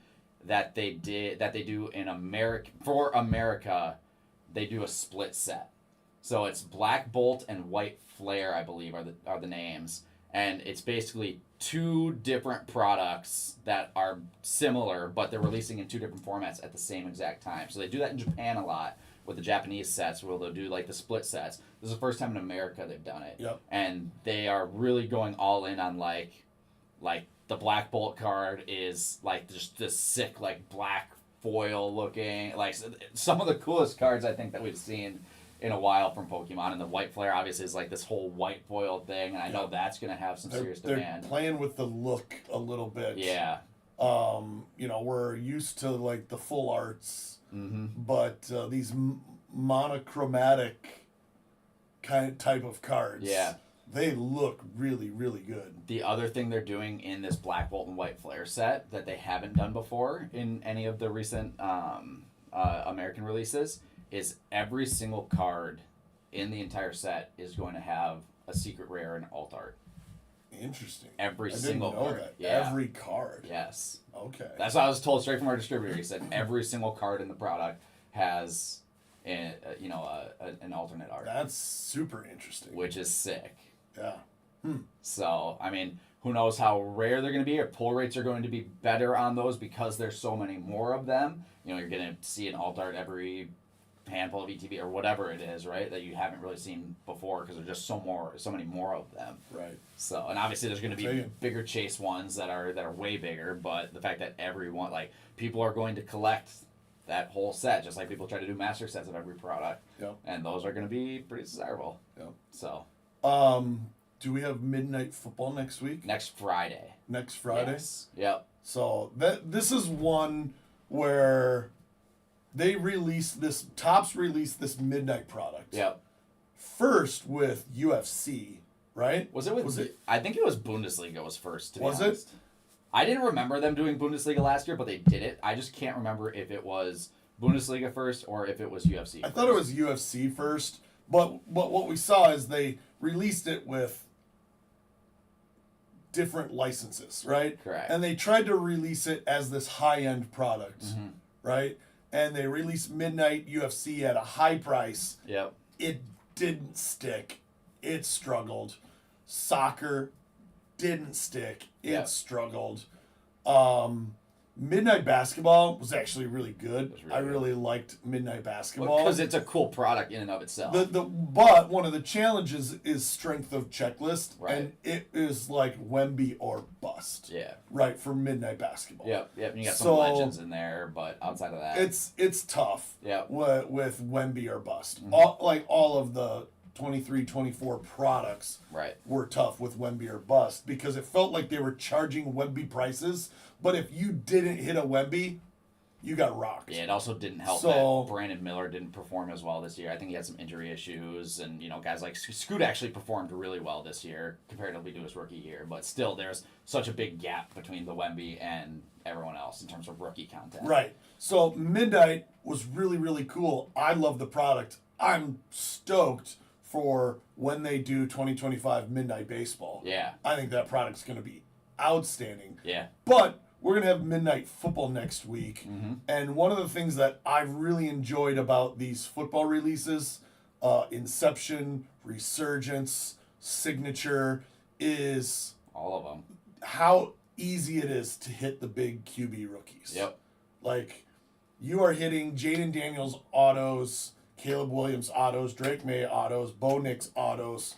that they do in America, for America, they do a split set. So, it's Black Bolt and White Flare, I believe, are the names. And it's basically 2 different products that are similar, but they're releasing in 2 different formats at the same exact time. So they do that in Japan a lot with the Japanese sets, where they'll do like the split sets. This is the first time in America they've done it. Yep. And they are really going all in on like the Black Bolt card is like just this sick like black foil looking, like some of the coolest cards I think that we've seen in a while from Pokemon. And the White Flare obviously is like this whole white foil thing, and I know that's going to have some serious demand. They're playing with the look a little bit. Yeah. You know, we're used to like the full arts, but these monochromatic type of cards, they look really, really good. The other thing they're doing in this Black Bolt and White Flare set that they haven't done before in any of the recent American releases is every single card in the entire set is going to have a secret rare and alt art. Interesting. Every I single didn't know card. that. Yeah. Every card. Yes. Okay. That's what I was told straight from our distributor. He said every single card in the product has an alternate art. That's super interesting. Which is sick. Yeah. So, I mean, who knows how rare they're going to be, or pull rates are going to be better on those because there's so many more of them. You know, you're going to see an alt art every handful of ETB or whatever it is, right? That you haven't really seen before because there's just so many more of them. Right. So, and obviously there's going to be bigger chase ones that are way bigger, but the fact that everyone, like, people are going to collect that whole set, just like people try to do master sets of every product. Yep. And those are going to be pretty desirable. Yep. So. Do we have midnight football next week? Next Friday. Next Friday? Yes. Yep. So this is one where they released this, Topps released this midnight product. Yep. First with UFC, right? Was it? I think it was Bundesliga was first, to be honest. Was it? I didn't remember them doing Bundesliga last year, but they did it. I just can't remember if it was Bundesliga first or if it was UFC I thought it was UFC first, but what we saw is they released it with different licenses, right? Correct. And they tried to release it as this high-end product, right? And they released Midnight UFC at a high price. Yep. It didn't stick. It struggled. Soccer didn't stick. It struggled. Midnight Basketball was actually really good. I really liked Midnight Basketball. Because it's a cool product in and of itself. But one of the challenges is strength of checklist. Right. And it is like Wemby or bust. Yeah. Right, for Midnight Basketball. Yep. You got some legends in there, but outside of that. It's tough. Yeah. With Wemby or bust. All of the 23, 24 products were tough with Wemby or bust because it felt like they were charging Wemby prices, but if you didn't hit a Wemby, you got rocked. Yeah, it also didn't help that Brandon Miller didn't perform as well this year. I think he had some injury issues, and guys like Scoot actually performed really well this year comparatively to his rookie year, but still there's such a big gap between the Wemby and everyone else in terms of rookie content. Right. So Midnight was really, really cool. I love the product. I'm stoked for when they do 2025 Midnight Baseball. Yeah. I think that product's going to be outstanding. Yeah. But we're going to have Midnight Football next week. And one of the things that I've really enjoyed about these football releases, Inception, Resurgence, Signature, is all of them. How easy it is to hit the big QB rookies. Yep. Like, you are hitting Jaden Daniels autos, Caleb Williams autos, Drake May autos, Bo Nix autos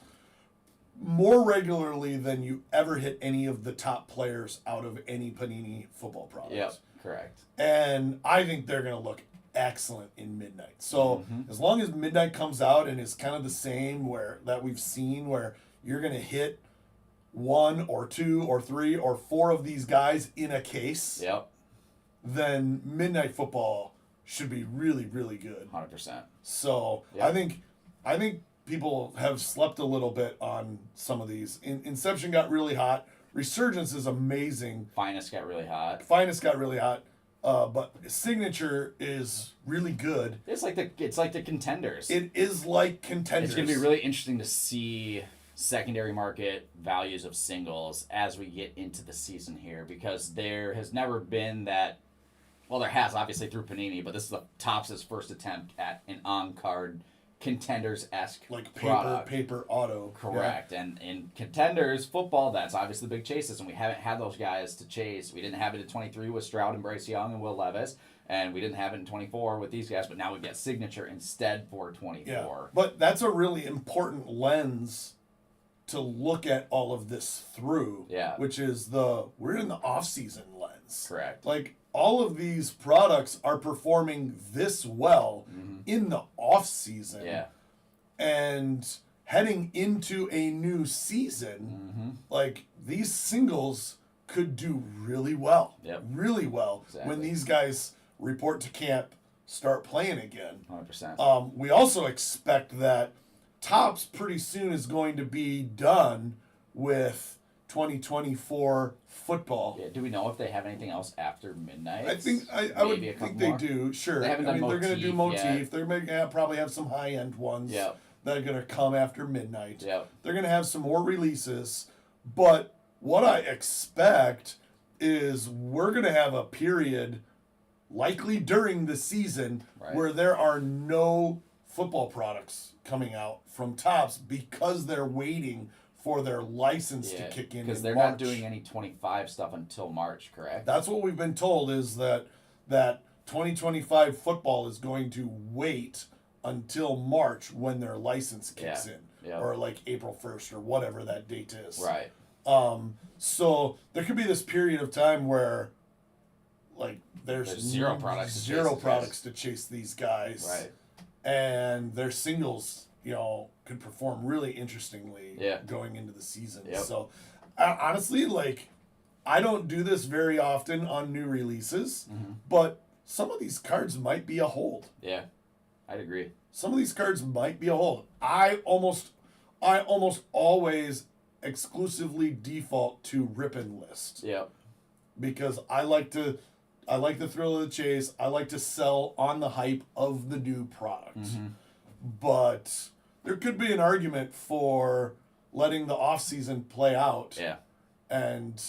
more regularly than you ever hit any of the top players out of any Panini football product. Yep, correct. And I think they're going to look excellent in Midnight. So as long as Midnight comes out and is kind of the same that we've seen where you're going to hit 1 or 2 or 3 or 4 of these guys in a case, then Midnight Football should be really, really good. 100%. So I think people have slept a little bit on some of these. Inception got really hot. Resurgence is amazing. Finest got really hot. But Signature is really good. It's like the Contenders. It is like Contenders. It's going to be really interesting to see secondary market values of singles as we get into the season here, because there has never been that. Well, there has, obviously, through Panini, but this is the Topps' first attempt at an on-card Contenders-esque like product. paper auto. Correct. And in Contenders football, that's obviously the big chases, and we haven't had those guys to chase. We didn't have it at 23 with Stroud and Bryce Young and Will Levis, and we didn't have it in 24 with these guys, but now we've got Signature instead for 24. Yeah. But that's a really important lens to look at all of this through. Yeah. Which is we're in the off-season lens. Correct. Like, all of these products are performing this well in the off season. Yeah. And heading into a new season, like, these singles could do really well. Yep. Really well when these guys report to camp, start playing again. 100%. We also expect that Topps pretty soon is going to be done with 2024 football. Yeah, do we know if they have anything else after midnight? I think I would think they do. Sure. They haven't done they're going to do Motif Motif. yet. They're going to probably have some high end ones that are going to come after midnight. Yep. They're going to have some more releases, but what I expect is we're going to have a period, likely during the season, where there are no football products coming out from Topps because they're waiting for their license to kick in. Because they're March. not doing any 25 stuff until March, correct? That's what we've been told, is that 2025 football is going to wait until March when their license kicks in, Yeah. or like April 1st or whatever that date is. Right. So there could be this period of time where, like, there's zero products. To chase these guys. Right. And their singles, could perform really interestingly going into the season. Yep. So, honestly, like, I don't do this very often on new releases, but some of these cards might be a hold. Yeah, I'd agree. Some of these cards might be a hold. I almost always exclusively default to rip and list. Yep. Because I like the thrill of the chase. I like to sell on the hype of the new product. But there could be an argument for letting the off season play out. Yeah. And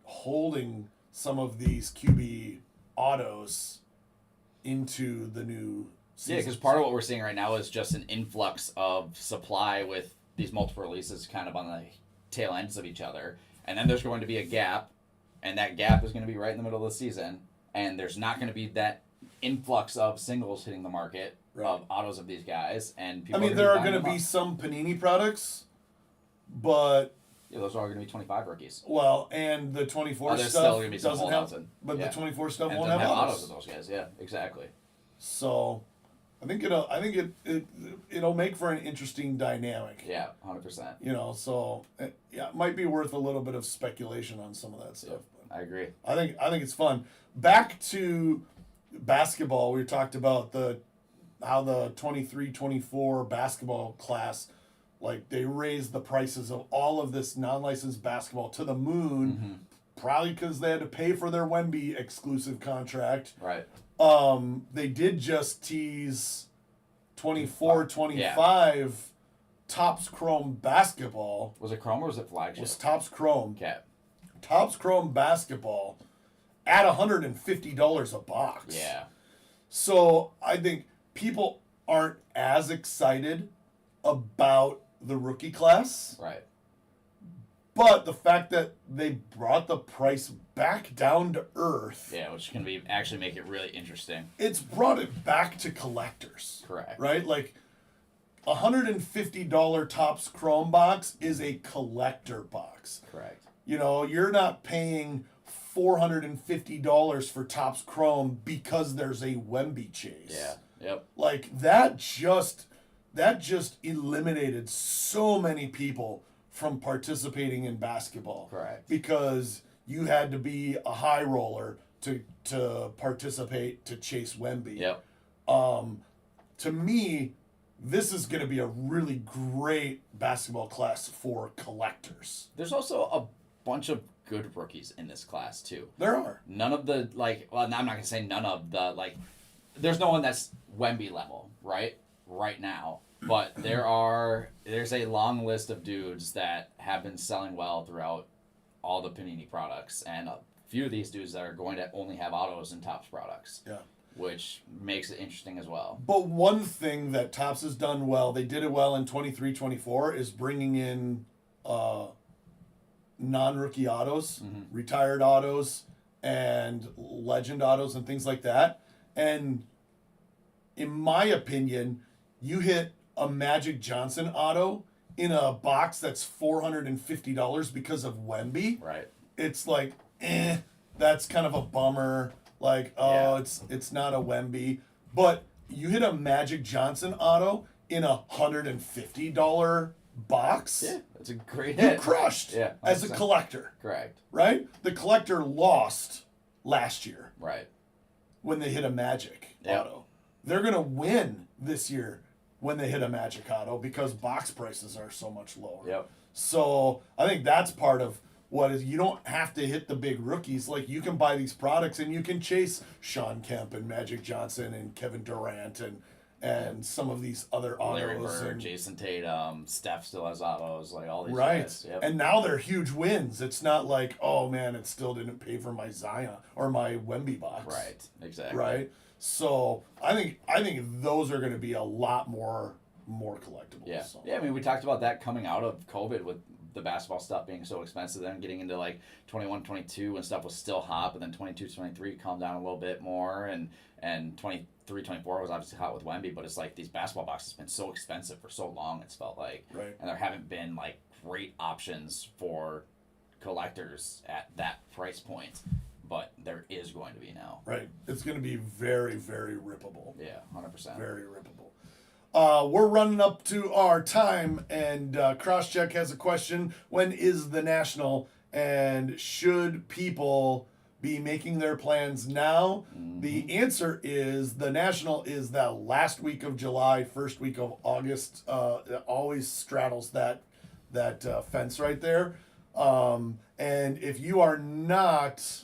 holding some of these QB autos into the new season. Yeah, because part of what we're seeing right now is just an influx of supply with these multiple releases kind of on the tail ends of each other. And then there's going to be a gap, and that gap is going to be right in the middle of the season. And there's not going to be that influx of singles hitting the market of autos of these guys. And people there are going to be some Panini products, but... Yeah, those are all going to be 25 rookies. Well, and the 24 there's stuff still going to be some doesn't have... holdouts. But the 24 stuff and won't have autos of those guys. Yeah, exactly. So... I think it'll make for an interesting dynamic. Yeah, 100%. So it might be worth a little bit of speculation on some of that stuff. I agree. I think it's fun. Back to basketball, we talked about how the 23-24 basketball class, like, they raised the prices of all of this non-licensed basketball to the moon, probably because they had to pay for their Wemby exclusive contract. Right. They did just tease 24-25 Topps Chrome basketball. Was it Chrome or was it Flagship? It was Topps Chrome. Okay. Topps Chrome basketball at $150 a box. Yeah. So I think people aren't as excited about the rookie class. Right. But the fact that they brought the price back down to earth. Yeah, which is going to actually make it really interesting. It's brought it back to collectors. Correct. Right? Like, $150 Topps Chrome box is a collector box. Correct. You're not paying $450 for Topps Chrome because there's a Wemby chase. Yeah. Yep. Like, that just eliminated so many people from participating in basketball. Correct. Because you had to be a high roller to participate, to chase Wemby. Yep. To me, this is going to be a really great basketball class for collectors. There's also a bunch of good rookies in this class, too. There are. None of the, I'm not going to say none of the, there's no one that's Wemby level, right now. But there's a long list of dudes that have been selling well throughout all the Panini products, and a few of these dudes that are going to only have autos and Topps products. Yeah. Which makes it interesting as well. But one thing that Topps has done well, they did it well in 23-24, is bringing in non-rookie autos, retired autos, and legend autos and things like that. And in my opinion, you hit a Magic Johnson auto in a box that's $450 because of Wemby. Right. It's like, that's kind of a bummer. Like, it's not a Wemby. But you hit a Magic Johnson auto in a $150 box. Yeah, that's a great hit. You crushed as a collector. Correct. Right? The collector lost last year. Right. When they hit a Magic auto. They're going to win this year when they hit a Magic auto because box prices are so much lower. Yep. So I think that's part of what is, you don't have to hit the big rookies. Like, you can buy these products and you can chase Sean Kemp and Magic Johnson and Kevin Durant and some of these other autos. Larry Bird, Jason Tatum, Steph still has autos, all these right. guys. Yep. And now they're huge wins. It's not like, oh man, it still didn't pay for my Zion or my Wemby box. Right. Exactly. Right. So I think those are going to be a lot more collectibles. Yeah. So. Yeah. I mean, we talked about that coming out of COVID with the basketball stuff being so expensive, then getting into like 21, 22 when stuff was still hot, but then 22, 23 calmed down a little bit more, and 23, 24 was obviously hot with Wemby, but it's like these basketball boxes have been so expensive for so long, it's felt like. Right. And there haven't been like great options for collectors at that price point, but there is going to be now. Right. It's going to be very, very rippable. Yeah, 100%. Very rippable. We're running up to our time, and Crosscheck has a question. When is the National, and should people be making their plans now? Mm-hmm. The answer is the National is the last week of July, first week of August. It always straddles that fence right there. And if you are not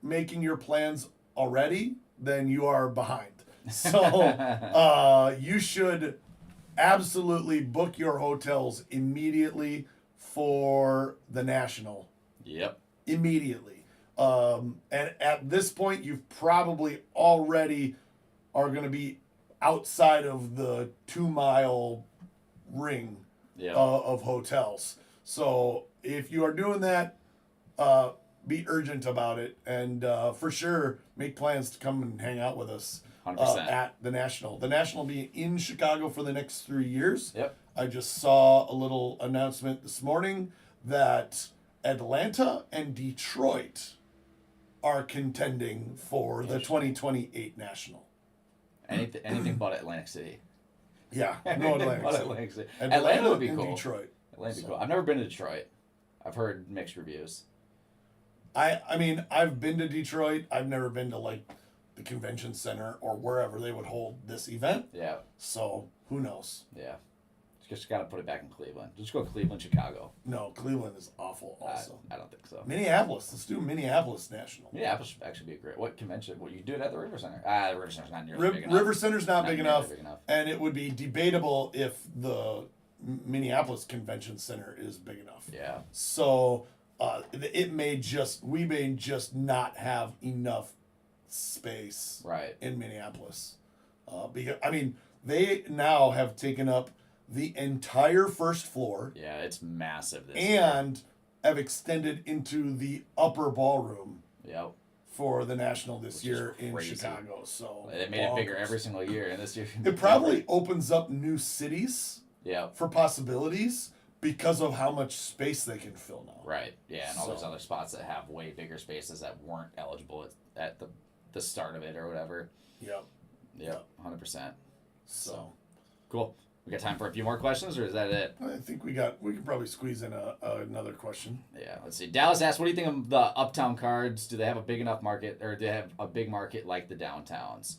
making your plans already, then you are behind. So you should absolutely book your hotels immediately for the National. Yep. Immediately. And at this point, you probably already are going to be outside of the 2-mile ring of hotels. So if you are doing that, be urgent about it, and for sure make plans to come and hang out with us 100%. At the National. The National will be in Chicago for the next 3 years. Yep. I just saw a little announcement this morning that Atlanta and Detroit are contending for the 2028 National. Anything but Atlantic City. Yeah, no Atlantic City. Atlantic City. Atlanta Atlanta would be and cool. Detroit. Atlanta would be cool. I've never been to Detroit. I've heard mixed reviews. I mean, I've been to Detroit. I've never been to like the convention center or wherever they would hold this event. Yeah. So who knows? Yeah. Just got to put it back in Cleveland. Just go Cleveland, Chicago. No, Cleveland is awful also. I don't think so. Minneapolis. Let's do Minneapolis National. Minneapolis should actually be a great. What convention? Well, you do it at the River Center. The River Center's not nearly big enough. River Center's not big nearly enough, and it would be debatable if the Minneapolis Convention Center is big enough. Yeah. So we may just not have enough space Right. in Minneapolis. Because I mean, they now have taken up the entire first floor. Yeah, it's massive this year. And have extended into the upper ballroom Yep. for the National this Which year is in crazy. Chicago. So They made it bigger every single year, and this year It probably opens up new cities Yeah. for possibilities because of how much space they can fill now. Right. Yeah, and all those So- other spots that have way bigger spaces that weren't eligible at the start of it or whatever. Yep. Yep. 100%. So Cool. We got time for a few more questions, or is that it? I think we can probably squeeze in another question. Yeah, let's see. Dallas asks, what do you think of the uptown cards? Do they have a big enough market, or do they have a big market like the downtowns?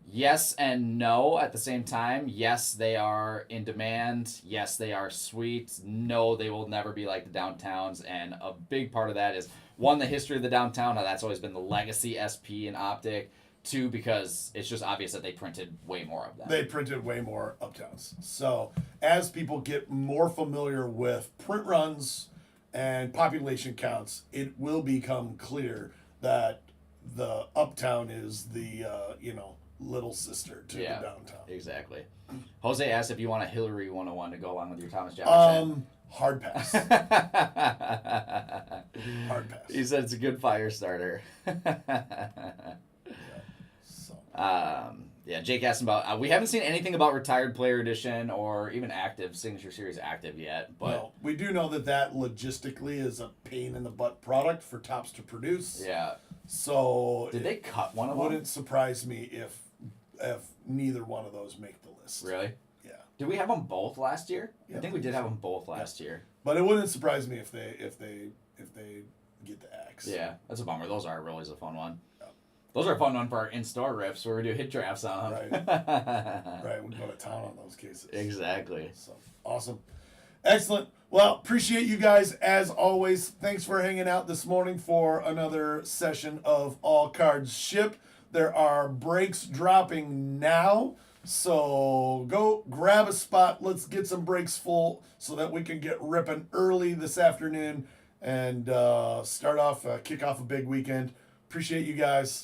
Yes and no at the same time. Yes, they are in demand. Yes, they are sweet. No, they will never be like the downtowns. And a big part of that is, one, the history of the downtown. How that's always been the legacy SP and Optic. Two, because it's just obvious that they printed way more of them. They printed way more uptowns. So as people get more familiar with print runs and population counts, it will become clear that the uptown is the little sister to the downtown. Exactly. Jose asked if you want a Hillary 101 to go along with your Thomas Jefferson. Hard pass. Hard pass. He said it's a good fire starter. Jake asked about. We haven't seen anything about Retired Player Edition or even active Signature Series active yet. But no, we do know that logistically is a pain in the butt product for Topps to produce. Yeah. So did they cut one of them? Wouldn't surprise me if neither one of those make the list. Really? Yeah. Did we have them both last year? Yeah, I think we did have them both last year. But it wouldn't surprise me if they get the axe. Yeah, that's a bummer. Those are really a fun one. Those are a fun one for our in-store riffs where we do hit drafts on them. Right, we go to town on those cases. Exactly. So, awesome. Excellent. Well, appreciate you guys as always. Thanks for hanging out this morning for another session of All Cards Shipped. There are breaks dropping now. So go grab a spot. Let's get some breaks full so that we can get ripping early this afternoon and kick off a big weekend. Appreciate you guys.